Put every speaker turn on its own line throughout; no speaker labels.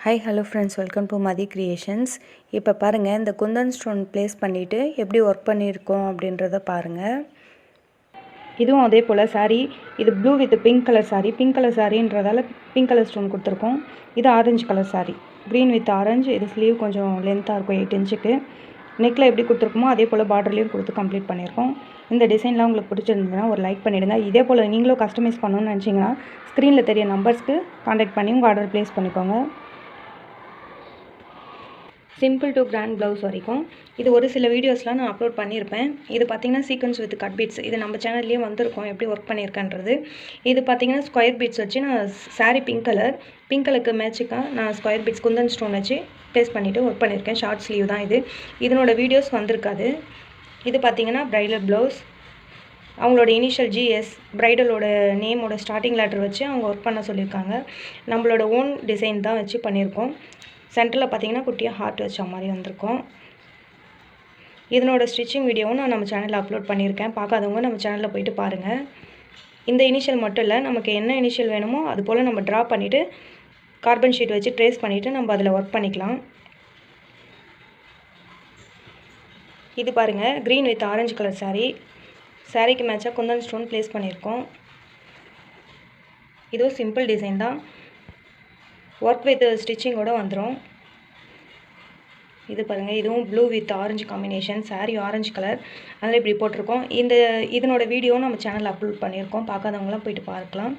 Hi hello friends, welcome to Mathi creations. இப்போ பாருங்கள், இந்த குந்தன் ஸ்டோன் ப்ளேஸ் பண்ணிவிட்டு எப்படி ஒர்க் பண்ணியிருக்கோம் அப்படின்றத பாருங்கள். இதுவும் அதே போல் சாரீ, இது blue with pink colour sari. Pink colour சாரீன்றதால பிங்க் கலர் ஸ்டோன் கொடுத்துருக்கோம். இது orange colour sari, green with orange. இது ஸ்லீவ் கொஞ்சம் லென்த்தாக இருக்கும், 8 இன்ச்சுக்கு. நெக்கில் எப்படி கொடுத்துருக்கோமோ அதே போல் பார்டர்லேயும் கொடுத்து கம்ப்ளீட் பண்ணியிருக்கோம். இந்த டிசைன்லாம் உங்களுக்கு பிடிச்சிருந்ததுன்னா ஒரு லைக் பண்ணிவிடுங்க. இதே போல் நீங்களும் கஸ்டமைஸ் பண்ணணும்னு நினச்சிங்கன்னா ஸ்க்ரீனில் தெரிய நம்பர்ஸ்க்கு கான்டாக்ட் பண்ணி உங்கள் ஆர்டர் ப்ளேஸ் பண்ணிக்கோங்க. சிம்பிள் டு கிராண்ட் ப்ளவுஸ் வரைக்கும் இது ஒரு சில வீடியோஸ்லாம் நான் அப்லோட் பண்ணியிருப்பேன். இது பார்த்திங்கன்னா சீக்வன்ஸ் வித் கட் பீட்ஸ். இது நம்ம சேனல்லேயே வந்திருக்கோம் எப்படி ஒர்க் பண்ணியிருக்கேன்றது. இது பார்த்திங்கன்னா ஸ்கொயர் பீட்ஸ் வச்சு நான் சாரீ பிங்க் கலருக்கு மேட்சுக்காக நான் ஸ்கொயர் பீட்ஸ் குந்தன் ஸ்டோன் வச்சு ப்ளேஸ் பண்ணிவிட்டு ஒர்க் பண்ணியிருக்கேன். ஷார்ட் ஸ்லீவ் தான் இது. இதனோட வீடியோஸ் வந்திருக்காது. இது பார்த்திங்கன்னா ப்ரைடல் ப்ளவுஸ். அவங்களோட இனிஷியல் ஜிஎஸ் ப்ரைடலோட நேமோட ஸ்டார்டிங் லெட்டர் வச்சு அவங்க ஒர்க் பண்ண சொல்லியிருக்காங்க. நம்மளோட ஓன் டிசைன் தான் வச்சு பண்ணியிருக்கோம். சென்டரில் பார்த்தீங்கன்னா குட்டியாக ஹார்ட் வச்ச மாதிரி வந்திருக்கும். இதனோட ஸ்டிச்சிங் வீடியோவும் நான் நம்ம சேனலில் அப்லோட் பண்ணியிருக்கேன். பார்க்காதவங்க நம்ம சேனலில் போய்ட்டு பாருங்கள். இந்த இனிஷியல் மட்டும் இல்லை, நமக்கு என்ன இனிஷியல் வேணுமோ அது போல் நம்ம ட்ரா பண்ணிவிட்டு கார்பன் ஷீட் வச்சு ட்ரேஸ் பண்ணிவிட்டு நம்ம அதில் ஒர்க் பண்ணிக்கலாம். இது பாருங்கள், க்ரீன் வித் ஆரஞ்சு கலர் சாரீக்கு மேட்சாக குந்தன் ஸ்டோன் ப்ளேஸ் பண்ணியிருக்கோம். இதுவும் சிம்பிள் டிசைன் தான், ஒர்க் வித் ஸ்டிச்சிங்கோடு வந்துடும். இது பாருங்கள், இதுவும் blue with orange combination. Sari orange colour, அதில் இப்படி போட்டிருக்கோம். இதனோட வீடியோவும் நம்ம சேனலில் அப்லோட் பண்ணியிருக்கோம். பார்க்காதவங்களாம் போய்ட்டு பார்க்கலாம்.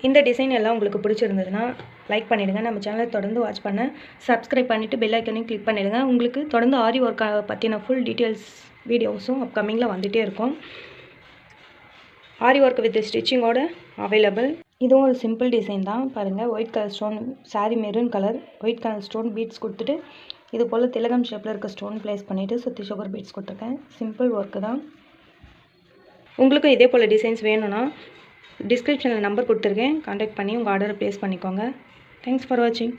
இந்த டிசைன் எல்லாம் உங்களுக்கு பிடிச்சிருந்ததுன்னா லைக் பண்ணிவிடுங்க. நம்ம சேனலை தொடர்ந்து வாட்ச் பண்ண சப்ஸ்கிரைப் பண்ணிவிட்டு பெல் ஐக்கனையும் கிளிக் பண்ணிவிடுங்க. உங்களுக்கு தொடர்ந்து ஆரி ஒர்க்கை பற்றின ஃபுல் டீட்டெயில்ஸ் வீடியோஸும் அப்கமிங்கில் வந்துகிட்டே இருக்கும். ஆரி ஒர்க் வித் ஸ்டிச்சிங்கோடு அவைலபிள். இதுவும் ஒரு சிம்பிள் டிசைன் தான். பாருங்கள், white colour stone saree maroon colour, white colour stone beads கொடுத்துட்டு இது போல் திலகம் ஷேப்பில் இருக்க ஸ்டோன் ப்ளேஸ் பண்ணிவிட்டு சுற்றி சுகர் பீட்ஸ் கொடுத்துருக்கேன். சிம்பிள் ஒர்க்கு தான். உங்களுக்கும் இதே போல் டிசைன்ஸ் வேணும்னா டிஸ்கிரிப்ஷனில் நம்பர் கொடுத்துருக்கேன், கான்டாக்ட் பண்ணி உங்கள் ஆர்டரை ப்ளேஸ் பண்ணிக்கோங்க. தேங்க்ஸ் ஃபார் வாட்சிங்.